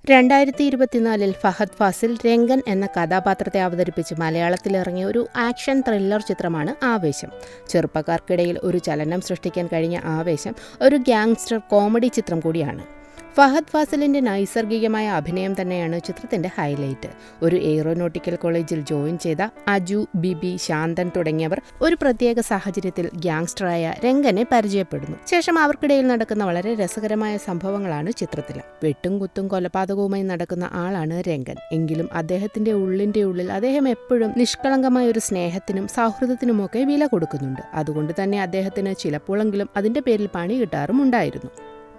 2024 ഫഹദ് ഫാസിൽ രംഗൻ എന്ന കഥാപാത്രത്തെ അവതരിപ്പിച്ച് മലയാളത്തിലിറങ്ങിയ ഒരു ആക്ഷൻ ത്രില്ലർ ചിത്രമാണ് ആവേശം. ചെറുപ്പക്കാർക്കിടയിൽ ഒരു ചലനം സൃഷ്ടിക്കാൻ കഴിഞ്ഞ ആവേശം ഒരു ഗ്യാങ്സ്റ്റർ കോമഡി ചിത്രം കൂടിയാണ്. ഫഹദ് ഫാസിലിന്റെ നൈസർഗികമായ അഭിനയം തന്നെയാണ് ചിത്രത്തിന്റെ ഹൈലൈറ്റ്. ഒരു എയ്റോനോട്ടിക്കൽ കോളേജിൽ ജോയിൻ ചെയ്ത അജു, ബിബി, ശാന്തൻ തുടങ്ങിയവർ ഒരു പ്രത്യേക സാഹചര്യത്തിൽ ഗ്യാങ്സ്റ്ററായ രംഗനെ പരിചയപ്പെടുന്നു. ശേഷം അവർക്കിടയിൽ നടക്കുന്ന വളരെ രസകരമായ സംഭവങ്ങളാണ് ചിത്രത്തിൽ. വെട്ടും കുത്തും കൊലപാതകവുമായി നടക്കുന്ന ആളാണ് രംഗൻ. എങ്കിലും അദ്ദേഹത്തിന്റെ ഉള്ളിൽ അദ്ദേഹം എപ്പോഴും നിഷ്കളങ്കമായ ഒരു സ്നേഹത്തിനും സൗഹൃദത്തിനുമൊക്കെ വില കൊടുക്കുന്നുണ്ട്. അതുകൊണ്ട് തന്നെ അദ്ദേഹത്തിന് ചിലപ്പോഴെങ്കിലും അതിന്റെ പേരിൽ പണി കിട്ടാറുമുണ്ടായിരുന്നു.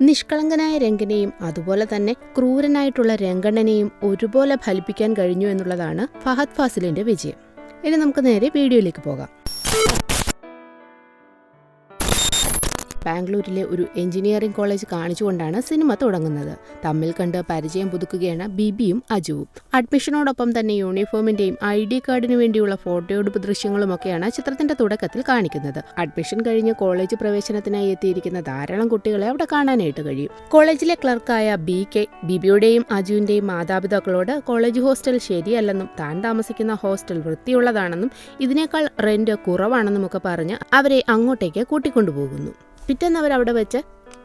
നിഷ്കളങ്കനായ രംഗനെയും അതുപോലെ തന്നെ ക്രൂരനായിട്ടുള്ള രംഗണ്ണനെയും ഒരുപോലെ ഫലിപ്പിക്കാൻ കഴിഞ്ഞു എന്നുള്ളതാണ് ഫഹദ് ഫാസിലിന്റെ വിജയം. ഇനി നമുക്ക് നേരെ വീഡിയോയിലേക്ക് പോകാം. ബാംഗ്ലൂരിലെ ഒരു എഞ്ചിനീയറിംഗ് കോളേജ് കാണിച്ചുകൊണ്ടാണ് സിനിമ തുടങ്ങുന്നത്. തമ്മിൽ കണ്ട് പരിചയം പുതുക്കുകയാണ് ബിബിയും അജുവും. അഡ്മിഷനോടൊപ്പം തന്നെ യൂണിഫോമിന്റെയും ID കാർഡിനു വേണ്ടിയുള്ള ഫോട്ടോയെടുപ്പ് ദൃശ്യങ്ങളുമൊക്കെയാണ് ചിത്രത്തിന്റെ തുടക്കത്തിൽ കാണിക്കുന്നത്. അഡ്മിഷൻ കഴിഞ്ഞ് കോളേജ് പ്രവേശനത്തിനായി എത്തിയിരിക്കുന്ന ധാരാളം കുട്ടികളെ അവിടെ കാണാനായിട്ട് കഴിയും. കോളേജിലെ ക്ലർക്കായ BK ബിബിയുടെയും അജുവിന്റെയും മാതാപിതാക്കളോട് കോളേജ് ഹോസ്റ്റൽ ശരിയല്ലെന്നും താൻ താമസിക്കുന്ന ഹോസ്റ്റൽ വൃത്തിയുള്ളതാണെന്നും ഇതിനേക്കാൾ റെന്റ് കുറവാണെന്നുമൊക്കെ പറഞ്ഞ് അവരെ അങ്ങോട്ടേക്ക് കൂട്ടിക്കൊണ്ടുപോകുന്നു. പിറ്റേന്ന് അവരവിടെ വെച്ച്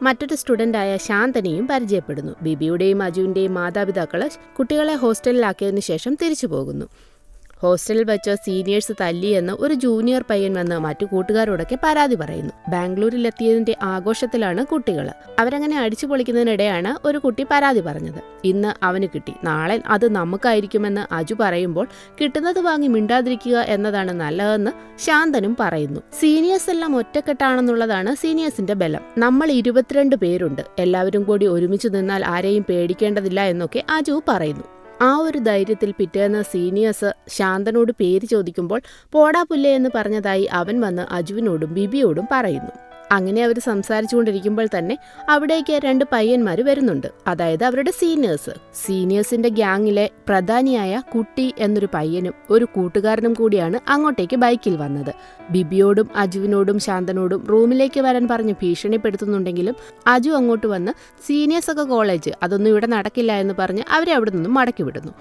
മറ്റൊരു സ്റ്റുഡൻ്റായ ശാന്തനെയും പരിചയപ്പെടുന്നു. ബിബിയുടെയും അജുവിൻ്റെയും മാതാപിതാക്കൾ കുട്ടികളെ ഹോസ്റ്റലിലാക്കിയതിനു ശേഷം തിരിച്ചു പോകുന്നു. ഹോസ്റ്റലിൽ വെച്ച് സീനിയേഴ്സ് തല്ലിയെന്ന് ഒരു ജൂനിയർ പയ്യൻ വന്ന് മറ്റു കൂട്ടുകാരോടൊക്കെ പരാതി പറയുന്നു. ബാംഗ്ലൂരിലെത്തിയതിന്റെ ആഘോഷത്തിലാണ് കുട്ടികൾ. അവരങ്ങനെ അടിച്ചു പൊളിക്കുന്നതിനിടെയാണ് ഒരു കുട്ടി പരാതി പറഞ്ഞത്. ഇന്ന് അവന് കിട്ടി, നാളെ അത് നമുക്കായിരിക്കുമെന്ന് അജു പറയുമ്പോൾ കിട്ടുന്നത് വാങ്ങി മിണ്ടാതിരിക്കുക എന്നതാണ് നല്ലതെന്ന് ശാന്തനും പറയുന്നു. സീനിയേഴ്സ് എല്ലാം ഒറ്റക്കെട്ടാണെന്നുള്ളതാണ് സീനിയേഴ്സിന്റെ ബലം. നമ്മൾ 22 പേരുണ്ട്, എല്ലാവരും കൂടി ഒരുമിച്ച് നിന്നാൽ ആരെയും പേടിക്കേണ്ടതില്ല എന്നൊക്കെ അജു പറയുന്നു. ആ ഒരു ധൈര്യത്തിൽ പിറ്റേന്ന് സീനിയേഴ്സ് ശാന്തനോട് പേര് ചോദിക്കുമ്പോൾ പോടാ പുല്ലേ എന്ന് പറഞ്ഞതായി അവൻ വന്ന് അജുവിനോടും ബിബിയോടും പറയുന്നു. അങ്ങനെ അവർ സംസാരിച്ചുകൊണ്ടിരിക്കുമ്പോൾ തന്നെ അവിടേക്ക് 2 പയ്യന്മാർ വരുന്നുണ്ട്. അതായത് അവരുടെ സീനിയേഴ്സിന്റെ ഗ്യാങ്ങിലെ പ്രധാനിയായ കുട്ടി എന്നൊരു പയ്യനും ഒരു കൂട്ടുകാരനും കൂടിയാണ് അങ്ങോട്ടേക്ക് ബൈക്കിൽ വന്നത്. ബിബിയോടും അജുവിനോടും ശാന്തനോടും റൂമിലേക്ക് വരാൻ പറഞ്ഞ് ഭീഷണിപ്പെടുത്തുന്നുണ്ടെങ്കിലും അജു അങ്ങോട്ട് വന്ന് സീനിയേഴ്സൊക്കെ കോളേജ്, അതൊന്നും ഇവിടെ നടക്കില്ല എന്ന് പറഞ്ഞ് അവരെ അവിടെ നിന്നും മടക്കി വിടുന്നു.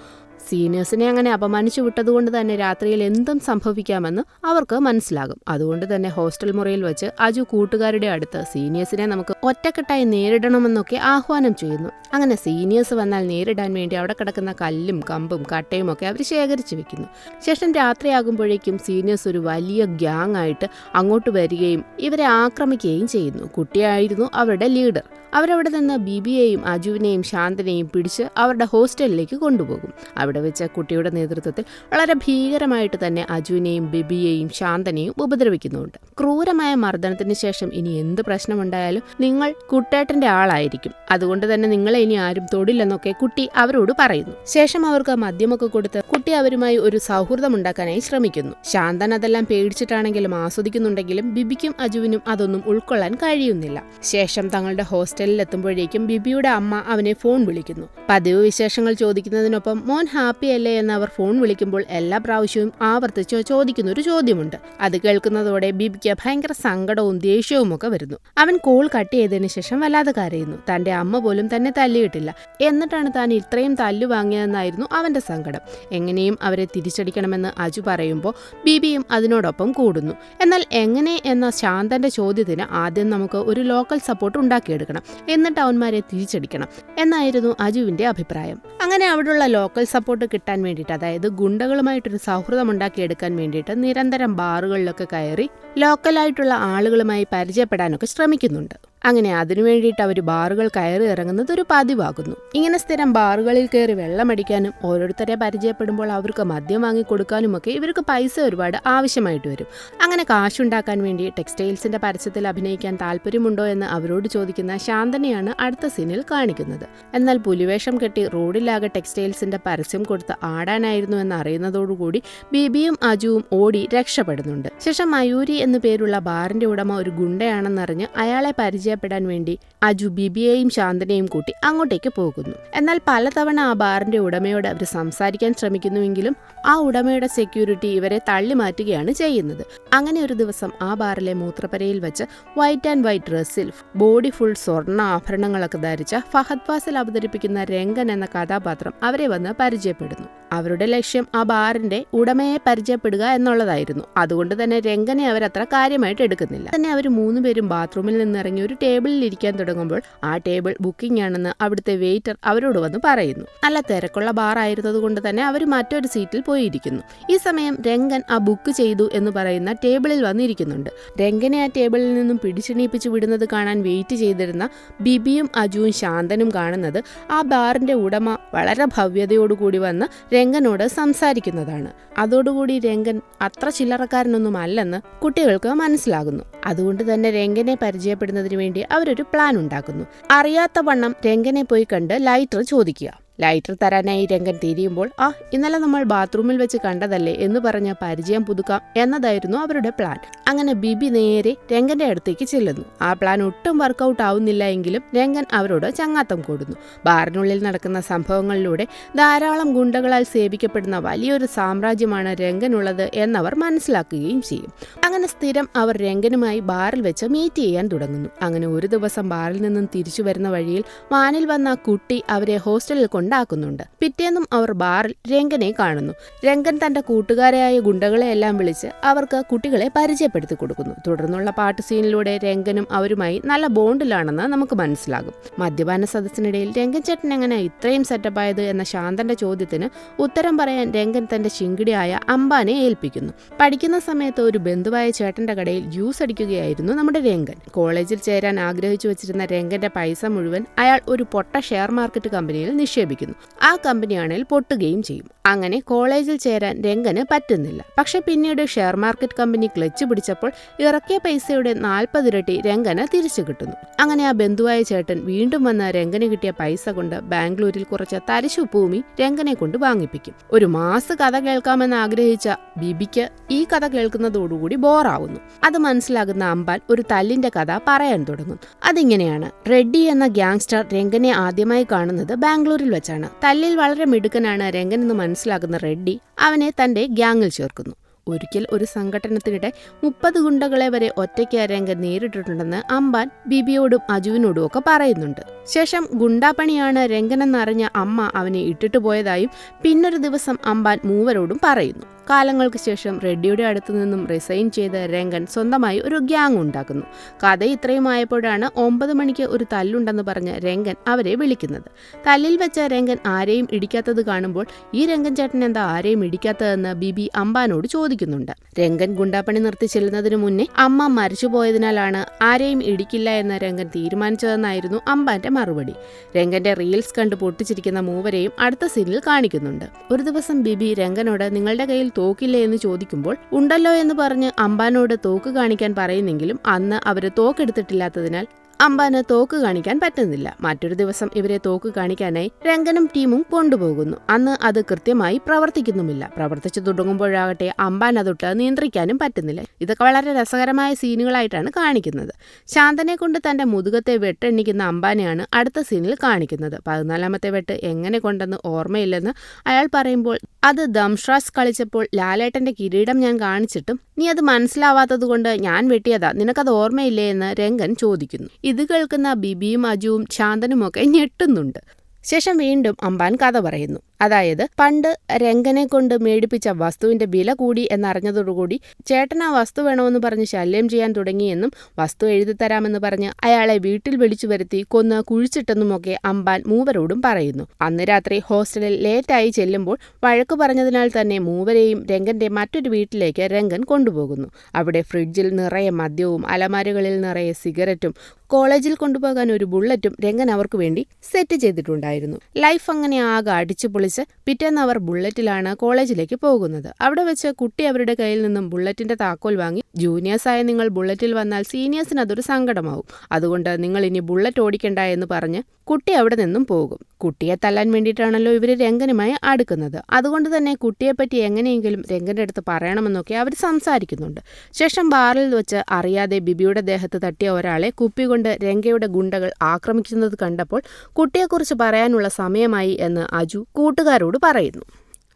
സീനിയേഴ്സിനെ അങ്ങനെ അപമാനിച്ചു വിട്ടതുകൊണ്ട് തന്നെ രാത്രിയിൽ എന്തും സംഭവിക്കാമെന്ന് അവർക്ക് മനസ്സിലാകും. അതുകൊണ്ട് തന്നെ ഹോസ്റ്റൽ മുറിയിൽ വെച്ച് അജു കൂട്ടുകാരുടെ അടുത്ത് സീനിയേഴ്സിനെ നമുക്ക് ഒറ്റക്കെട്ടായി നേരിടണമെന്നൊക്കെ ആഹ്വാനം ചെയ്യുന്നു. അങ്ങനെ സീനിയേഴ്സ് വന്നാൽ നേരിടാൻ വേണ്ടി അവിടെ കിടക്കുന്ന കല്ലും കമ്പും കട്ടയും ഒക്കെ അവർ ശേഖരിച്ചു വെക്കുന്നു. ശേഷം രാത്രിയാകുമ്പോഴേക്കും സീനിയേഴ്സ് ഒരു വലിയ ഗ്യാങ് ആയിട്ട് അങ്ങോട്ട് വരികയും ഇവരെ ആക്രമിക്കുകയും ചെയ്യുന്നു. കുട്ടിയായിരുന്നു അവരുടെ ലീഡർ. അവരവിടെ നിന്ന് ബിബിയെയും അജുവിനെയും ശാന്തനെയും പിടിച്ച് അവരുടെ ഹോസ്റ്റലിലേക്ക് കൊണ്ടുപോകും. അവിടെ വെച്ച് കുട്ടിയുടെ നേതൃത്വത്തിൽ വളരെ ഭീകരമായിട്ട് തന്നെ അജുവിനെയും ബിബിയെയും ശാന്തനെയും ഉപദ്രവിക്കുന്നുണ്ട്. ക്രൂരമായ മർദ്ദനത്തിന് ശേഷം ഇനി എന്ത് പ്രശ്നമുണ്ടായാലും നിങ്ങൾ കുട്ടേട്ടന്റെ ആളായിരിക്കും, അതുകൊണ്ട് തന്നെ നിങ്ങളെ ഇനി ആരും തൊടില്ലെന്നൊക്കെ കുട്ടി അവരോട് പറയുന്നു. ശേഷം അവർക്ക് മദ്യമൊക്കെ കൊടുത്ത് കുട്ടി അവരുമായി ഒരു സൗഹൃദം ഉണ്ടാക്കാനായി ശ്രമിക്കുന്നു. ശാന്തൻ അതെല്ലാം പേടിച്ചിട്ടാണെങ്കിലും ആസ്വദിക്കുന്നുണ്ടെങ്കിലും ബിബിക്കും അജുവിനും അതൊന്നും ഉൾക്കൊള്ളാൻ കഴിയുന്നില്ല. ശേഷം തങ്ങളുടെ ഹോസ്റ്റലിലെത്തുമ്പോഴേക്കും ബിബിയുടെ അമ്മ അവനെ ഫോൺ വിളിക്കുന്നു. പതിവ് വിശേഷങ്ങൾ ചോദിക്കുന്നതിനൊപ്പം മോൻ ഹാപ്പി അല്ലേ എന്ന് അവർ ഫോൺ വിളിക്കുമ്പോൾ എല്ലാ പ്രാവശ്യവും ആവർത്തിച്ച് ചോദിക്കുന്ന ഒരു ചോദ്യമുണ്ട്. അത് കേൾക്കുന്നതോടെ ബിബിക്ക് ഭയങ്കര സങ്കടവും ദേഷ്യവും ഒക്കെ വരുന്നു. അവൻ കോൾ കട്ട് ചെയ്തതിനു ശേഷം വല്ലാതെ കരയുന്നു. തന്റെ അമ്മ പോലും തന്നെ തല്ലിയിട്ടില്ല, എന്നിട്ടാണ് താൻ ഇത്രയും തല്ലു വാങ്ങിയതെന്നായിരുന്നു അവന്റെ സങ്കടം. എങ്ങനെയും അവരെ തിരിച്ചടിക്കണമെന്ന് അജു പറയുമ്പോൾ ബിബിയും അതിനോടൊപ്പം കൂടുന്നു. എന്നാൽ എങ്ങനെ എന്ന ശാന്തന്റെ ചോദ്യത്തിന് ആദ്യം നമുക്ക് ഒരു ലോക്കൽ സപ്പോർട്ട് ഉണ്ടാക്കിയെടുക്കണം, എന്നിട്ട് അവന്മാരെ തിരിച്ചടിക്കണം എന്നായിരുന്നു അജുവിന്റെ അഭിപ്രായം. അങ്ങനെ അവിടെയുള്ള ലോക്കൽ സപ്പോർട്ട് കിട്ടാൻ വേണ്ടിയിട്ട്, അതായത് ഗുണ്ടകളുമായിട്ടൊരു സൗഹൃദം ഉണ്ടാക്കിയെടുക്കാൻ വേണ്ടിയിട്ട് നിരന്തരം ബാറുകളിലൊക്കെ കയറി ലോക്കലായിട്ടുള്ള ആളുകളുമായി പരിചയപ്പെടാനൊക്കെ ശ്രമിക്കുന്നുണ്ട്. അങ്ങനെ അതിനു വേണ്ടിയിട്ട് അവർ ബാറുകൾ കയറി ഇറങ്ങുന്നത് ഒരു പതിവാകുന്നു. ഇങ്ങനെ സ്ഥിരം ബാറുകളിൽ കയറി വെള്ളമടിക്കാനും ഓരോരുത്തരെ പരിചയപ്പെടുമ്പോൾ അവർക്ക് മദ്യം വാങ്ങിക്കൊടുക്കാനുമൊക്കെ ഇവർക്ക് പൈസ ഒരുപാട് ആവശ്യമായിട്ട് വരും. അങ്ങനെ കാശുണ്ടാക്കാൻ വേണ്ടി ടെക്സ്റ്റൈൽസിന്റെ പരസ്യത്തിൽ അഭിനയിക്കാൻ താല്പര്യമുണ്ടോ എന്ന് അവരോട് ചോദിക്കുന്ന ശാന്തനെയാണ് അടുത്ത സീനിൽ കാണിക്കുന്നത്. എന്നാൽ പുലിവേഷം കെട്ടി റോഡിലാകെ അനുരാഗ് ടെക്സ്റ്റൈൽസിന്റെ പരസ്യം കൊടുത്ത് ആടാനായിരുന്നു എന്നറിയുന്നതോടുകൂടി ബിബിയും അജുവും ഓടി രക്ഷപ്പെടുന്നുണ്ട്. ശേഷം മയൂരി എന്നു പേരുള്ള ബാറിന്റെ ഉടമ ഒരു ഗുണ്ടയാണെന്നറിഞ്ഞ് അയാളെ പരിചയപ്പെടാൻ വേണ്ടി അജു ബിബിയെയും ശാന്തനെയും കൂട്ടി അങ്ങോട്ടേക്ക് പോകുന്നു. എന്നാൽ പലതവണ ആ ബാറിന്റെ ഉടമയോട് അവർ സംസാരിക്കാൻ ശ്രമിക്കുന്നുവെങ്കിലും ആ ഉടമയുടെ സെക്യൂരിറ്റി ഇവരെ തള്ളി മാറ്റുകയാണ് ചെയ്യുന്നത്. അങ്ങനെ ഒരു ദിവസം ആ ബാറിലെ മൂത്രപ്പരയിൽ വെച്ച് വൈറ്റ് ആൻഡ് വൈറ്റ് ഡ്രസ്സിൽ ബോഡി ഫുൾ സ്വർണ്ണ ആഭരണങ്ങളൊക്കെ ധരിച്ച ഫഹദ് ഫാസിൽ അവതരിപ്പിക്കുന്ന രംഗൻ എന്ന കഥാപാത്രം അവരെ വന്ന് പരിചയപ്പെടുന്നു. അവരുടെ ലക്ഷ്യം ആ ബാറിന്റെ ഉടമയെ പരിചയപ്പെടുക എന്നുള്ളതായിരുന്നു. അതുകൊണ്ട് തന്നെ രംഗനെ അവരത്ര കാര്യമായിട്ട് എടുക്കുന്നില്ല. തന്നെ അവർ 3 പേരും ബാത്റൂമിൽ നിന്നിറങ്ങി ഒരു ടേബിളിൽ ഇരിക്കാൻ തുടങ്ങുമ്പോൾ ആ ടേബിൾ ബുക്കിംഗ് ആണെന്ന് അവിടുത്തെ വെയിറ്റർ അവരോട് വന്ന് പറയുന്നു. നല്ല തിരക്കുള്ള ബാർ ആയിരുന്നത് കൊണ്ട് തന്നെ അവർ മറ്റൊരു സീറ്റിൽ പോയിരിക്കുന്നു. ഈ സമയം രംഗൻ ആ ബുക്ക് ചെയ്തു എന്ന് പറയുന്ന ടേബിളിൽ വന്നിരിക്കുന്നുണ്ട്. രംഗനെ ആ ടേബിളിൽ നിന്നും പിടിച്ചെണീപ്പിച്ചു വിടുന്നത് കാണാൻ വെയിറ്റ് ചെയ്തിരുന്ന ബിബിയും അജുവും ശാന്തനും കാണുന്നത് ആ ബാറിന്റെ ഉടമ വളരെ ഭവ്യതയോടുകൂടി വന്ന് രംഗനോട് സംസാരിക്കുന്നതാണ്. അതോടുകൂടി രംഗൻ അത്ര ചില്ലറക്കാരനൊന്നും അല്ലെന്ന് കുട്ടികൾക്ക് മനസ്സിലാകുന്നു. അതുകൊണ്ട് തന്നെ രംഗനെ പരിചയപ്പെടുന്നതിന് വേണ്ടി അവരൊരു പ്ലാൻ ഉണ്ടാക്കുന്നു. അറിയാത്ത വണ്ണം രംഗനെ പോയി കണ്ട് ലൈറ്റർ ചോദിക്കുക. ലൈറ്റർ തരാനായി രംഗൻ തിരിയുമ്പോൾ ഇന്നലെ നമ്മൾ ബാത്റൂമിൽ വെച്ച് കണ്ടതല്ലേ എന്ന് പറഞ്ഞ് പരിചയം പുതുക്കാം എന്നതായിരുന്നു അവരുടെ പ്ലാൻ. അങ്ങനെ ബിബി നേരെ രംഗന്റെ അടുത്തേക്ക് ചെല്ലുന്നു. ആ പ്ലാൻ ഒട്ടും വർക്കൗട്ട് ആവുന്നില്ല എങ്കിലും രംഗൻ അവരോട് ചങ്ങാത്തം കൂടുന്നു. ബാറിനുള്ളിൽ നടക്കുന്ന സംഭവങ്ങളിലൂടെ ധാരാളം ഗുണ്ടകളാൽ സേവിക്കപ്പെടുന്ന വലിയൊരു സാമ്രാജ്യമാണ് രംഗനുള്ളത് എന്നവർ മനസ്സിലാക്കുകയും ചെയ്യും. അങ്ങനെ സ്ഥിരം അവർ രംഗനുമായി ബാറിൽ വെച്ച് മീറ്റ് ചെയ്യാൻ തുടങ്ങുന്നു. അങ്ങനെ ഒരു ദിവസം ബാറിൽ നിന്നും തിരിച്ചു വരുന്ന വഴിയിൽ വാനിൽ വന്ന കുട്ടി അവരെ ഹോസ്റ്റലിൽ കൊണ്ടാക്കുന്നുണ്ട്. പിറ്റേന്നും അവർ ബാറിൽ രംഗനെ കാണുന്നു. രംഗൻ തന്റെ കൂട്ടുകാരായ ഗുണ്ടകളെ എല്ലാം വിളിച്ച് അവർക്ക് കുട്ടികളെ പരിചയപ്പെടുത്തി കൊടുക്കുന്നു. തുടർന്നുള്ള പാട്ട് സീനിലൂടെ രംഗനും അവരുമായി നല്ല ബോണ്ടിലാണെന്ന് നമുക്ക് മനസ്സിലാകും. മദ്യപാന സദസ്സിനിടയിൽ രംഗൻ ചേട്ടൻ എങ്ങനെ ഇത്രയും സെറ്റപ്പായത് എന്ന ശാന്തന്റെ ചോദ്യത്തിന് ഉത്തരം പറയാൻ രംഗൻ തന്റെ ചിങ്കിടിയായ അംബാനെ ഏൽപ്പിക്കുന്നു. പഠിക്കുന്ന സമയത്ത് ഒരു ബന്ധുവായ ചേട്ടന്റെ കടയിൽ ജ്യൂസ് അടിക്കുകയായിരുന്നു നമ്മുടെ രംഗൻ. കോളേജിൽ ചേരാൻ ആഗ്രഹിച്ചു വെച്ചിരുന്ന രംഗന്റെ പൈസ മുഴുവൻ അയാൾ ഒരു പൊട്ട ഷെയർ മാർക്കറ്റ് കമ്പനിയിൽ നിക്ഷേപിക്കുന്നു. ആ കമ്പനിയാണെങ്കിൽ പൊട്ടുകയും ചെയ്യും. അങ്ങനെ കോളേജിൽ ചേരാൻ രംഗന് പറ്റുന്നില്ല. പക്ഷെ പിന്നീട് ഷെയർ മാർക്കറ്റ് കമ്പനി ക്ലച്ച് പിടിച്ചപ്പോൾ ഇറക്കിയ പൈസയുടെ 40 ഇരട്ടി രംഗന് തിരിച്ചു കിട്ടുന്നു. അങ്ങനെ ആ ബന്ധുവായ ചേട്ടൻ വീണ്ടും വന്ന് രംഗന് കിട്ടിയ പൈസ കൊണ്ട് ബാംഗ്ലൂരിൽ കുറച്ച് തരിശു ഭൂമി രംഗനെ കൊണ്ട് വാങ്ങിപ്പിക്കും. ഒരു മാസ കഥ കേൾക്കാമെന്ന് ആഗ്രഹിച്ച ബിബിക്ക് ഈ കഥ കേൾക്കുന്നതോടുകൂടി ബോറാവുന്നു. അത് മനസ്സിലാകുന്ന അംബാൻ ഒരു തല്ലിന്റെ കഥ പറയാൻ തുടങ്ങും. അതിങ്ങനെയാണ്. റെഡ്ഡി എന്ന ഗ്യാങ്സ്റ്റർ രംഗനെ ആദ്യമായി കാണുന്നത് ബാംഗ്ലൂരിൽ വെച്ചാണ്. തല്ലിൽ വളരെ മിടുക്കനാണ് രംഗൻ എന്ന് മനസ്സിലാക്കുന്ന റെഡ്ഡി അവനെ തന്റെ ഗ്യാങ്ങിൽ ചേർക്കുന്നു. ഒരിക്കൽ ഒരു സംഘടനത്തിനിടെ 30 ഗുണ്ടകളെ വരെ ഒറ്റയ്ക്ക് രംഗൻ നേരിട്ടിട്ടുണ്ടെന്ന് അംബാൻ ബിബിയോടും അജുവിനോടും ഒക്കെ പറയുന്നുണ്ട്. ശേഷം ഗുണ്ടാപ്പണിയാണ് രംഗനെന്നറിഞ്ഞ അമ്മ അവനെ ഇട്ടിട്ട് പോയതായും പിന്നൊരു ദിവസം അംബാൻ മൂവരോടും പറയുന്നു. കാലങ്ങൾക്ക് ശേഷം റെഡ്ഡിയുടെ അടുത്തു നിന്നും റിസൈൻ ചെയ്ത് രംഗൻ സ്വന്തമായി ഒരു ഗ്യാങ് ഉണ്ടാക്കുന്നു. കഥ ഇത്രയുമായപ്പോഴാണ് 9 മണിക്ക് ഒരു തല്ലുണ്ടെന്ന് പറഞ്ഞ് രംഗൻ അവരെ വിളിക്കുന്നത്. തല്ലിൽ വെച്ച രംഗൻ ആരെയും ഇടിക്കാത്തത് കാണുമ്പോൾ ഈ രംഗൻ ചേട്ടൻ എന്താ ആരെയും ഇടിക്കാത്തതെന്ന് ബിബി അംബാനോട് ചോദിക്കുന്നുണ്ട്. രംഗൻ ഗുണ്ടാപ്പണി നിർത്തി ചെല്ലുന്നതിന് മുന്നേ അമ്മ മരിച്ചുപോയതിനാലാണ് ആരെയും ഇടിക്കില്ല എന്ന് രംഗൻ തീരുമാനിച്ചതെന്നായിരുന്നു അംബാന്റെ മറുപടി. രംഗന്റെ റീൽസ് കണ്ട് പൊട്ടിച്ചിരിക്കുന്ന മൂവരെയും അടുത്ത സീനിൽ കാണിക്കുന്നുണ്ട്. ഒരു ദിവസം ബിബി രംഗനോട് നിങ്ങളുടെ കയ്യിൽ തോക്കില്ലേ എന്ന് ചോദിക്കുമ്പോൾ ഉണ്ടല്ലോ എന്ന് പറഞ്ഞ് അംബാനോട് തോക്ക് കാണിക്കാൻ പറയുന്നെങ്കിലും അന്ന് അവര് തോക്കെടുത്തിട്ടില്ലാത്തതിനാൽ അംബാന് തോക്ക് കാണിക്കാൻ പറ്റുന്നില്ല. മറ്റൊരു ദിവസം ഇവരെ തോക്ക് കാണിക്കാനായി രംഗനും ടീമും കൊണ്ടുപോകുന്നു. അന്ന് അത് കൃത്യമായി പ്രവർത്തിക്കുന്നുമില്ല. പ്രവർത്തിച്ചു തുടങ്ങുമ്പോഴാകട്ടെ അംബാൻ അതൊട്ട് നിയന്ത്രിക്കാനും പറ്റുന്നില്ല. ഇതൊക്കെ വളരെ രസകരമായ സീനുകളായിട്ടാണ് കാണിക്കുന്നത്. ശാന്തനെ കൊണ്ട് തന്റെ മുതുകത്തെ വെട്ടെണ്ണിക്കുന്ന അംബാനെയാണ് അടുത്ത സീനിൽ കാണിക്കുന്നത്. 14ാമത്തെ വെട്ട് എങ്ങനെ കൊണ്ടെന്ന് ഓർമ്മയില്ലെന്ന് അയാൾ പറയുമ്പോൾ അത് ദംഷ്രാസ് കളിച്ചപ്പോൾ ലാലേട്ടന്റെ കിരീടം ഞാൻ കാണിച്ചിട്ടും നീ അത് മനസ്സിലാവാത്തത് കൊണ്ട് ഞാൻ വെട്ടിയതാ, നിനക്കത് ഓർമ്മയില്ലേ എന്ന് രംഗൻ ചോദിക്കുന്നു. ഇത് കേൾക്കുന്ന ബിബിയും അജുവും ശാന്തനുമൊക്കെ ഞെട്ടുന്നുണ്ട്. ശേഷം വീണ്ടും അംബാൻ കഥ പറയുന്നു. അതായത് പണ്ട് രംഗനെ കൊണ്ട് മേടിപ്പിച്ച വസ്തുവിന്റെ വില കൂടി എന്നറിഞ്ഞതോടുകൂടി ചേട്ടൻ ആ വസ്തു വേണമെന്ന് പറഞ്ഞ് ശല്യം ചെയ്യാൻ തുടങ്ങിയെന്നും വസ്തു എഴുതിത്തരാമെന്ന് പറഞ്ഞ് അയാളെ വീട്ടിൽ വിളിച്ചു വരുത്തി കൊന്ന് കുഴിച്ചിട്ടെന്നുമൊക്കെ അംബാൻ മൂവരോടും പറയുന്നു. അന്ന് രാത്രി ഹോസ്റ്റലിൽ ലേറ്റായി ചെല്ലുമ്പോൾ വഴക്ക് പറഞ്ഞതിനാൽ തന്നെ മൂവരെയും രംഗന്റെ മറ്റൊരു വീട്ടിലേക്ക് രംഗൻ കൊണ്ടുപോകുന്നു. അവിടെ ഫ്രിഡ്ജിൽ നിറയെ മദ്യവും അലമാരകളിൽ നിറയെ സിഗരറ്റും കോളേജിൽ കൊണ്ടുപോകാൻ ഒരു ബുള്ളറ്റും രംഗൻ അവർക്ക് വേണ്ടി സെറ്റ് ചെയ്തിട്ടുണ്ടായിരുന്നു. ലൈഫ് അങ്ങനെ ആകെ അടിച്ചു പൊളിച്ച് പിറ്റേന്ന് അവർ ബുള്ളറ്റിലാണ് കോളേജിലേക്ക് പോകുന്നത്. അവിടെ വെച്ച് കുട്ടി അവരുടെ കയ്യിൽ നിന്നും ബുള്ളറ്റിന്റെ താക്കോൽ വാങ്ങി ജൂനിയേഴ്സായ നിങ്ങൾ ബുള്ളറ്റിൽ വന്നാൽ സീനിയേഴ്സിന് അതൊരു സങ്കടമാവും, അതുകൊണ്ട് നിങ്ങൾ ഇനി ബുള്ളറ്റ് ഓടിക്കണ്ട എന്ന് പറഞ്ഞ് കുട്ടി അവിടെ നിന്നും പോകും. കുട്ടിയെ തല്ലാൻ വേണ്ടിയിട്ടാണല്ലോ ഇവർ രംഗനുമായി അടുക്കുന്നത്. അതുകൊണ്ട് തന്നെ കുട്ടിയെപ്പറ്റി എങ്ങനെയെങ്കിലും രംഗൻ്റെ അടുത്ത് പറയണമെന്നൊക്കെ അവർ സംസാരിക്കുന്നുണ്ട്. ശേഷം ബാറിൽ വെച്ച് അറിയാതെ ബിബിയുടെ ദേഹത്ത് തട്ടിയ ഒരാളെ കുപ്പി കൊണ്ട് രംഗയുടെ ഗുണ്ടകൾ ആക്രമിക്കുന്നത് കണ്ടപ്പോൾ കുട്ടിയെക്കുറിച്ച് പറയാനുള്ള സമയമായി എന്ന് അജു കൂട്ടുകാരോട് പറയുന്നു.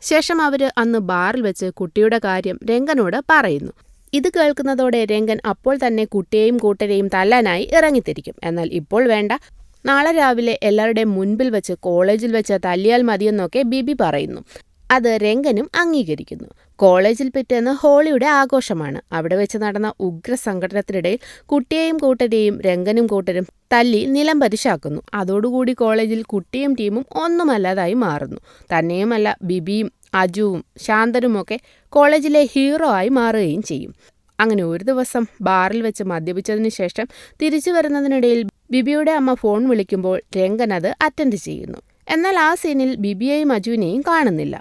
ശേഷം അവർ അന്ന് ബാറിൽ വെച്ച് കുട്ടിയുടെ കാര്യം രംഗനോട് പറയുന്നു. ഇത് കേൾക്കുന്നതോടെ രംഗൻ അപ്പോൾ തന്നെ കുട്ടിയെയും കൂട്ടരെയും തല്ലാനായി ഇറങ്ങിത്തിരിക്കും. എന്നാൽ ഇപ്പോൾ വേണ്ട, നാളെ രാവിലെ എല്ലാവരുടെയും മുൻപിൽ വെച്ച് കോളേജിൽ വെച്ച് തല്ലിയാൽ മതിയെന്നൊക്കെ ബിബി പറയുന്നു. അത് രംഗനും അംഗീകരിക്കുന്നു. കോളേജിൽ പിറ്റേന്ന് ഹോളിയുടെ ആഘോഷമാണ്. അവിടെ വെച്ച് നടന്ന ഉഗ്ര സംഘടനത്തിനിടയിൽ കുട്ടിയെയും കൂട്ടരെയും രംഗനും കൂട്ടരും തല്ലി നിലംപരിശാക്കുന്നു. അതോടുകൂടി കോളേജിൽ കുട്ടിയും ടീമും ഒന്നുമല്ലാതായി മാറുന്നു. തന്നെയുമല്ല, ബിബിയും അജുവും ശാന്തനുമൊക്കെ കോളേജിലെ ഹീറോ ആയി മാറുകയും ചെയ്യും. അങ്ങനെ ഒരു ദിവസം ബാറിൽ വെച്ച് മദ്യപിച്ചതിന് ശേഷം തിരിച്ചു വരുന്നതിനിടയിൽ ബിബിയുടെ അമ്മ ഫോൺ വിളിക്കുമ്പോൾ രംഗൻ അത് അറ്റൻഡ് ചെയ്യുന്നു. എന്നാൽ ആ സീനിൽ ബിബിയെയും അജുവിനെയും കാണുന്നില്ല.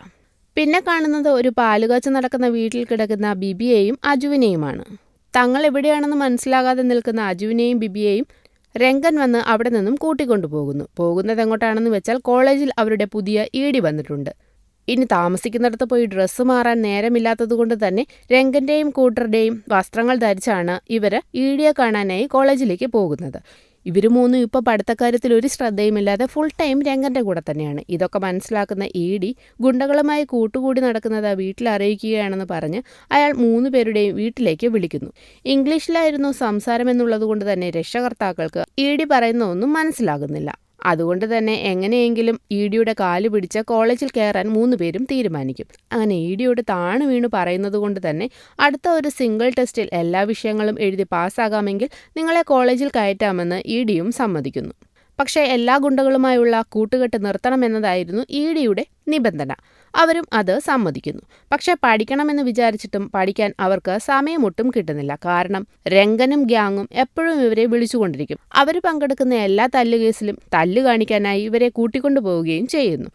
പിന്നെ കാണുന്നത് ഒരു പാലുകാച്ച് നടക്കുന്ന വീട്ടിൽ കിടക്കുന്ന ബിബിയെയും അജുവിനെയുമാണ്. തങ്ങൾ എവിടെയാണെന്ന് മനസ്സിലാകാതെ നിൽക്കുന്ന അജുവിനെയും ബിബിയെയും രംഗൻ വന്ന് അവിടെ നിന്നും കൂട്ടിക്കൊണ്ടുപോകുന്നു. പോകുന്നത് എങ്ങോട്ടാണെന്ന് വെച്ചാൽ കോളേജിൽ അവരുടെ പുതിയ ED വന്നിട്ടുണ്ട്. ഇനി താമസിക്കുന്നിടത്ത് പോയി ഡ്രസ്സ് മാറാൻ നേരമില്ലാത്തതുകൊണ്ട് തന്നെ രംഗൻ്റെയും കൂട്ടരുടെയും വസ്ത്രങ്ങൾ ധരിച്ചാണ് ഇവർ EDയെ കാണാനായി കോളേജിലേക്ക് പോകുന്നത്. ഇവർ മൂന്നും ഇപ്പോൾ പഠിത്തക്കാര്യത്തിൽ ഒരു ശ്രദ്ധയുമില്ലാതെ ഫുൾ ടൈം രംഗൻ്റെ കൂടെ തന്നെയാണ്. ഇതൊക്കെ മനസ്സിലാക്കുന്ന ED ഗുണ്ടകളുമായി കൂട്ടുകൂടി നടക്കുന്നത് വീട്ടിൽ അറിയിക്കുകയാണെന്ന് പറഞ്ഞ് അയാൾ 3 പേരുടെയും വീട്ടിലേക്ക് വിളിക്കുന്നു. ഇംഗ്ലീഷിലായിരുന്നു സംസാരം എന്നുള്ളതുകൊണ്ട് തന്നെ രക്ഷകർത്താക്കൾക്ക് ED പറയുന്ന ഒന്നും മനസ്സിലാകുന്നില്ല. അതുകൊണ്ട് തന്നെ എങ്ങനെയെങ്കിലും EDയുടെ കാല് പിടിച്ച് കോളേജിൽ കയറാൻ 3 പേരും തീരുമാനിക്കും. അങ്ങനെ EDയോട് താണു വീണു പറയുന്നത് കൊണ്ട് തന്നെ അടുത്ത ഒരു സിംഗിൾ ടെസ്റ്റിൽ എല്ലാ വിഷയങ്ങളും എഴുതി പാസ്സാകാമെങ്കിൽ നിങ്ങളെ കോളേജിൽ കയറ്റാമെന്ന് EDയും സമ്മതിക്കുന്നു. പക്ഷേ എല്ലാ ഗുണ്ടകളുമായുള്ള കൂട്ടുകെട്ട് നിർത്തണമെന്നതായിരുന്നു EDയുടെ നിബന്ധന. അവരും അത് സമ്മതിക്കുന്നു. പക്ഷേ പഠിക്കണമെന്ന് വിചാരിച്ചിട്ടും പഠിക്കാൻ അവർക്ക് സമയമൊട്ടും കിട്ടുന്നില്ല. കാരണം രംഗനും ഗ്യാങ്ങും എപ്പോഴും ഇവരെ വിളിച്ചുകൊണ്ടിരിക്കും. അവർ പങ്കെടുക്കുന്ന എല്ലാ തല്ലുകേസിലും തല്ല് കാണിക്കാനായി ഇവരെ കൂട്ടിക്കൊണ്ടുപോവുകയും ചെയ്യുന്നു.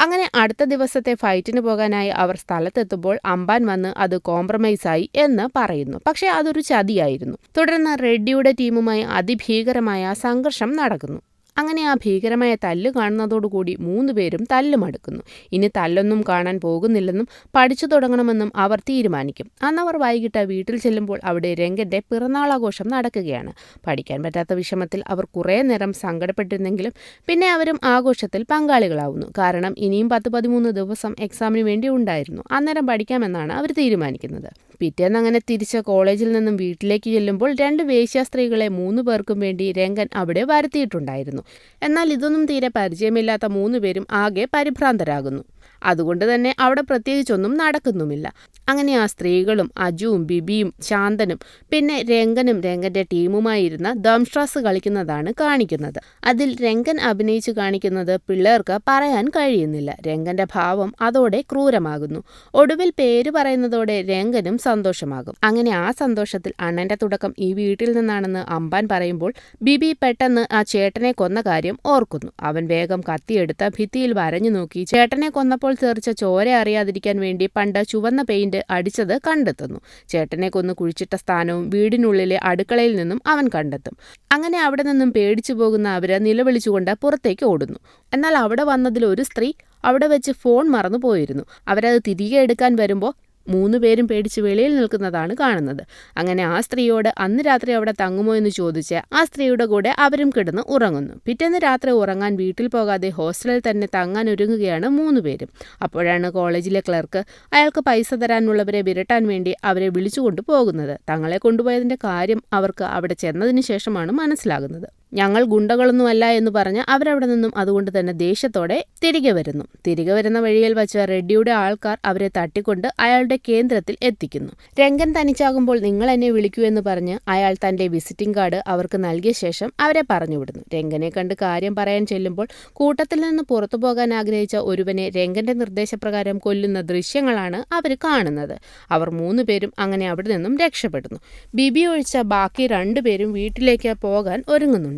അങ്ങനെ അടുത്ത ദിവസത്തെ ഫൈറ്റിന് പോകാനായി അവർ സ്ഥലത്തെത്തുമ്പോൾ അമ്പാൻ വന്ന് അത് കോംപ്രമൈസായി എന്ന് പറയുന്നു. പക്ഷേ അതൊരു ചതിയായിരുന്നു. തുടർന്ന് റെഡ്ഡിയുടെ ടീമുമായി അതിഭീകരമായ സംഘർഷം നടക്കുന്നു. അങ്ങനെ ആ ഭീകരമായ തല്ല് കാണുന്നതോടുകൂടി 3 പേരും തല്ലുമടുക്കുന്നു. ഇനി തല്ലൊന്നും കാണാൻ പോകുന്നില്ലെന്നും പഠിച്ചു തുടങ്ങണമെന്നും അവർ തീരുമാനിക്കും. അന്നവർ വൈകിട്ട് വീട്ടിൽ ചെല്ലുമ്പോൾ അവിടെ രംഗൻ്റെ പിറന്നാളാഘോഷം നടക്കുകയാണ്. പഠിക്കാൻ പറ്റാത്ത വിഷമത്തിൽ അവർ കുറേ നേരം സങ്കടപ്പെട്ടിരുന്നെങ്കിലും പിന്നെ അവരും ആഘോഷത്തിൽ പങ്കാളികളാവുന്നു. കാരണം ഇനിയും 10-13 ദിവസം എക്സാമിന് വേണ്ടി ഉണ്ടായിരുന്നു. അന്നേരം പഠിക്കാമെന്നാണ് അവർ തീരുമാനിക്കുന്നത്. പിറ്റേന്ന് അങ്ങനെ തിരിച്ച് കോളേജിൽ നിന്നും വീട്ടിലേക്ക് ചെല്ലുമ്പോൾ 2 വേശ്യാസ്ത്രീകളെ 3 പേർക്കും വേണ്ടി രംഗൻ അവിടെ വരുത്തിയിട്ടുണ്ടായിരുന്നു. എന്നാൽ ഇതൊന്നും തീരെ പരിചയമില്ലാത്ത 3 പേരും ആകെ പരിഭ്രാന്തരാകുന്നു. അതുകൊണ്ട് തന്നെ അവിടെ പ്രത്യേകിച്ചൊന്നും നടക്കുന്നുമില്ല. അങ്ങനെ ആ സ്ത്രീകളും അജുവും ബിബിയും ശാന്തനും പിന്നെ രംഗനും രംഗൻ്റെ ടീമുമായിരുന്ന ദംഷ്ട്രാസ് കളിക്കുന്നതാണ് കാണിക്കുന്നത്. അതിൽ രംഗൻ അഭിനയിച്ച് കാണിക്കുന്നത് പിള്ളേർക്ക് പറയാൻ കഴിയുന്നില്ല. രംഗൻ്റെ ഭാവം അതോടെ ക്രൂരമാകുന്നു. ഒടുവിൽ പേര് പറയുന്നതോടെ രംഗനും സന്തോഷമാകും. അങ്ങനെ ആ സന്തോഷത്തിൽ അണ്ണൻ്റെ തുടക്കം ഈ വീട്ടിൽ നിന്നാണെന്ന് അമ്പാൻ പറയുമ്പോൾ ബിബി പെട്ടെന്ന് ആ ചേട്ടനെ കൊന്ന കാര്യം ഓർക്കുന്നു. അവൻ വേഗം കത്തിയെടുത്ത് ഭിത്തിയിൽ വരഞ്ഞു നോക്കി ചേട്ടനെ കൊന്നപ്പോൾ തെറിച്ച ചോര അറിയാതിരിക്കാൻ വേണ്ടി പണ്ട് ചുവന്ന പെയിന്റ് അടിച്ചത് കണ്ടെത്തുന്നു. ചേട്ടനെ കൊന്ന് കുഴിച്ചിട്ട സ്ഥാനവും വീടിനുള്ളിലെ അടുക്കളയിൽ നിന്നും അവൻ കണ്ടെത്തും. അങ്ങനെ അവിടെ നിന്നും പേടിച്ചു പോകുന്ന അവര് നിലവിളിച്ചുകൊണ്ട് പുറത്തേക്ക് ഓടുന്നു. എന്നാൽ അവിടെ വന്നതിൽ ഒരു സ്ത്രീ അവിടെ വെച്ച് ഫോൺ മറന്നു പോയിരുന്നു. അവരത് തിരികെ എടുക്കാൻ വരുമ്പോൾ 3 പേരും പേടിച്ച് വെളിയിൽ നിൽക്കുന്നതാണ് കാണുന്നത്. അങ്ങനെ ആ സ്ത്രീയോട് അന്ന് രാത്രി അവിടെ തങ്ങുമോ എന്ന് ചോദിച്ച് ആ സ്ത്രീയുടെ കൂടെ അവരും കിടന്ന് ഉറങ്ങുന്നു. പിറ്റേന്ന് രാത്രി ഉറങ്ങാൻ വീട്ടിൽ പോകാതെ ഹോസ്റ്റലിൽ തന്നെ തങ്ങാൻ ഒരുങ്ങുകയാണ് 3 പേരും. അപ്പോഴാണ് കോളേജിലെ ക്ലർക്ക് അയാൾക്ക് പൈസ തരാനുള്ളവരെ വിരട്ടാൻ വേണ്ടി അവരെ വിളിച്ചുകൊണ്ടു പോകുന്നത്. തങ്ങളെ കൊണ്ടുപോയതിൻ്റെ കാര്യം അവർക്ക് അവിടെ ചെന്നതിന് ശേഷമാണ് മനസ്സിലാകുന്നത്. ഞങ്ങൾ ഗുണ്ടകളൊന്നുമല്ല എന്ന് പറഞ്ഞ് അവരവിടെ നിന്നും അതുകൊണ്ട് തന്നെ ദേഷ്യത്തോടെ തിരികെ വരുന്ന വഴിയിൽ വച്ച് റെഡ്ഡിയുടെ ആൾക്കാർ അവരെ തട്ടിക്കൊണ്ട് അയാളുടെ കേന്ദ്രത്തിൽ എത്തിക്കുന്നു. രംഗൻ തനിച്ചാകുമ്പോൾ നിങ്ങൾ എന്നെ വിളിക്കൂ എന്ന് പറഞ്ഞ് അയാൾ തൻ്റെ വിസിറ്റിംഗ് കാർഡ് അവർക്ക് നൽകിയ ശേഷം അവരെ പറഞ്ഞുവിടുന്നു. രംഗനെ കണ്ട് കാര്യം പറയാൻ ചെല്ലുമ്പോൾ കൂട്ടത്തിൽ നിന്ന് പുറത്തു പോകാൻ ആഗ്രഹിച്ച ഒരുവനെ രംഗന്റെ നിർദ്ദേശപ്രകാരം കൊല്ലുന്ന ദൃശ്യങ്ങളാണ് അവർ കാണുന്നത്. അവർ 3 പേരും അങ്ങനെ അവിടെ നിന്നും രക്ഷപ്പെടുന്നു. ബിബി ഒഴിച്ച ബാക്കി 2 പേരും വീട്ടിലേക്ക് പോകാൻ ഒരുങ്ങുന്നുണ്ട്.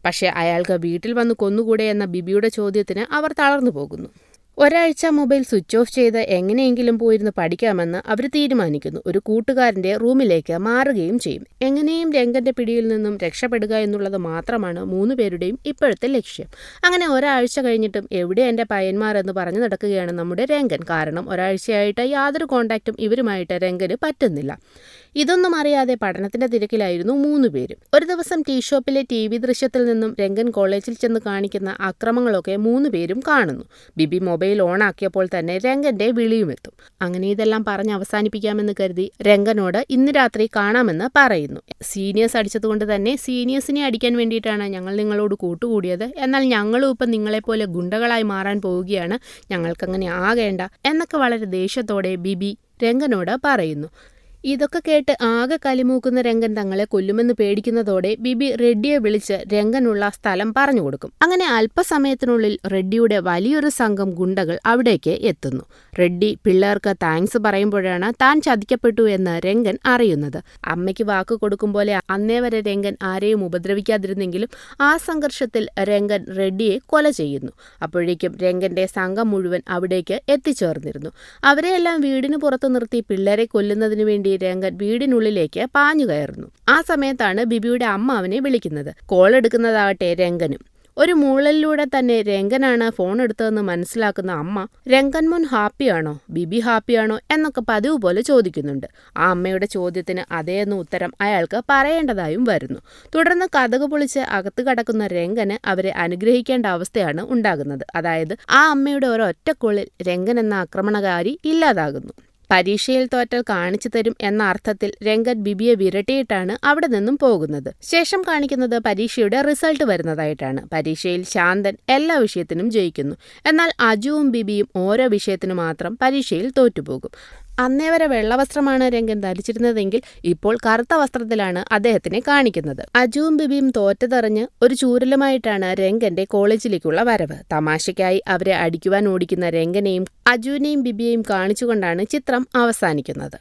പക്ഷേ അയാൾക്ക് വീട്ടിൽ വന്ന് കൊന്നുകൂടെ എന്ന ബിബിയുടെ ചോദ്യത്തിന് അവർ തളർന്നു പോകുന്നു. ഒരാഴ്ച മൊബൈൽ സ്വിച്ച് ഓഫ് ചെയ്ത് എങ്ങനെയെങ്കിലും പോയിരുന്ന് പഠിക്കാമെന്ന് അവർ തീരുമാനിക്കുന്നു. ഒരു കൂട്ടുകാരന്റെ റൂമിലേക്ക് മാറുകയും ചെയ്യും. എങ്ങനെയും രംഗന്റെ പിടിയിൽ നിന്നും രക്ഷപ്പെടുക എന്നുള്ളത് മാത്രമാണ് 3 പേരുടെയും ഇപ്പോഴത്തെ ലക്ഷ്യം. അങ്ങനെ ഒരാഴ്ച കഴിഞ്ഞിട്ടും എവിടെ എൻ്റെ പയ്യന്മാർ എന്ന് പറഞ്ഞു നടക്കുകയാണ് നമ്മുടെ രംഗൻ. കാരണം ഒരാഴ്ചയായിട്ട് യാതൊരു കോണ്ടാക്റ്റും ഇവരുമായിട്ട് രംഗന് പറ്റുന്നില്ല. ഇതൊന്നും അറിയാതെ പഠനത്തിന്റെ തിരക്കിലായിരുന്നു 3 പേരും. ഒരു ദിവസം ടീ ഷോപ്പിലെ TV ദൃശ്യത്തിൽ നിന്നും രംഗൻ കോളേജിൽ ചെന്ന് കാണിക്കുന്ന അക്രമങ്ങളൊക്കെ 3 പേരും കാണുന്നു. ബിബി മൊബൈൽ ഓൺ ആക്കിയപ്പോൾ തന്നെ രംഗന്റെ വിളിയുമെത്തും. അങ്ങനെ ഇതെല്ലാം പറഞ്ഞ് അവസാനിപ്പിക്കാമെന്ന് കരുതി രംഗനോട് ഇന്ന് രാത്രി കാണാമെന്ന് പറയുന്നു. സീനിയേഴ്സ് അടിച്ചതുകൊണ്ട് തന്നെ സീനിയേഴ്സിനെ അടിക്കാൻ വേണ്ടിയിട്ടാണ് ഞങ്ങൾ നിങ്ങളോട് കൂട്ടുകൂടിയത്. എന്നാൽ ഞങ്ങളും ഇപ്പം നിങ്ങളെപ്പോലെ ഗുണ്ടകളായി മാറാൻ പോവുകയാണ്. ഞങ്ങൾക്കങ്ങനെ ആകേണ്ട എന്നൊക്കെ വളരെ ദേഷ്യത്തോടെ ബിബി രംഗനോട് പറയുന്നു. ഇതൊക്കെ കേട്ട് ആകെ കലിമൂക്കുന്ന രംഗൻ തങ്ങളെ കൊല്ലുമെന്ന് പേടിക്കുന്നതോടെ ബിബി റെഡ്ഡിയെ വിളിച്ച് രംഗനുള്ള സ്ഥലം പറഞ്ഞു കൊടുക്കും. അങ്ങനെ അല്പസമയത്തിനുള്ളിൽ റെഡ്ഡിയുടെ വലിയൊരു സംഘം ഗുണ്ടകൾ അവിടേക്ക് എത്തുന്നു. റെഡ്ഡി പിള്ളേർക്ക് താങ്ക്സ് പറയുമ്പോഴാണ് താൻ ചതിക്കപ്പെട്ടു എന്ന് രംഗൻ അറിയുന്നത്. അമ്മയ്ക്ക് വാക്ക് കൊടുക്കും പോലെ അന്നേ വരെ രംഗൻ ആരെയും ഉപദ്രവിക്കാതിരുന്നെങ്കിലും ആ സംഘർഷത്തിൽ രംഗൻ റെഡ്ഡിയെ കൊല ചെയ്യുന്നു. അപ്പോഴേക്കും രംഗന്റെ സംഘം മുഴുവൻ അവിടേക്ക് എത്തിച്ചേർന്നിരുന്നു. അവരെയെല്ലാം വീടിന് പുറത്തു നിർത്തി പിള്ളേരെ കൊല്ലുന്നതിന് വേണ്ടി രംഗൻ വീടിനുള്ളിലേക്ക് പാഞ്ഞു കയറുന്നു. ആ സമയത്താണ് ബിബിയുടെ അമ്മ അവനെ വിളിക്കുന്നത്. കോൾ എടുക്കുന്നതാകട്ടെ രംഗനും. ഒരു മൂളലിലൂടെ തന്നെ രംഗനാണ് ഫോൺ എടുത്തതെന്ന് മനസ്സിലാക്കുന്ന അമ്മ രംഗൻമോൻ ഹാപ്പിയാണോ, ബിബി ഹാപ്പിയാണോ എന്നൊക്കെ പതിവ് പോലെ ചോദിക്കുന്നുണ്ട്. ആ അമ്മയുടെ ചോദ്യത്തിന് അതേന്ന് ഉത്തരം അയാൾക്ക് പറയേണ്ടതായും വരുന്നു. തുടർന്ന് കതക് പൊളിച്ച് അകത്ത് കടക്കുന്ന രംഗന് അവരെ അനുഗ്രഹിക്കേണ്ട അവസ്ഥയാണ് ഉണ്ടാകുന്നത്. അതായത് ആ അമ്മയുടെ ഒരൊറ്റക്കോളിൽ രംഗൻ എന്ന ആക്രമണകാരി ഇല്ലാതാകുന്നു. പരീക്ഷയിൽ തോറ്റാൽ കാണിച്ചു തരും എന്ന അർത്ഥത്തിൽ രംഗൻ ബിബിയെ വിരട്ടിയിട്ടാണ് അവിടെ നിന്നും പോകുന്നത്. ശേഷം കാണിക്കുന്നത് പരീക്ഷയുടെ റിസൾട്ട് വരുന്നതായിട്ടാണ്. പരീക്ഷയിൽ ശാന്തൻ എല്ലാ വിഷയത്തിനും ജയിക്കുന്നു. എന്നാൽ അജുവും ബിബിയും ഓരോ വിഷയത്തിനു മാത്രം പരീക്ഷയിൽ തോറ്റുപോകും. അന്നേ വരെ വെള്ളവസ്ത്രമാണ് രംഗൻ ധരിച്ചിരുന്നതെങ്കിൽ ഇപ്പോൾ കറുത്ത വസ്ത്രത്തിലാണ് അദ്ദേഹത്തിനെ കാണിക്കുന്നത്. അജുവും ബിബിയും തോറ്റതറിഞ്ഞ് ഒരു ചൂരലുമായിട്ടാണ് രംഗന്റെ കോളേജിലേക്കുള്ള വരവ്. തമാശയ്ക്കായി അവരെ അടിക്കുവാൻ ഓടിക്കുന്ന രംഗനെയും അജുവിനെയും ബിബിയെയും കാണിച്ചുകൊണ്ടാണ് ചിത്രം അവസാനിക്കുന്നത്.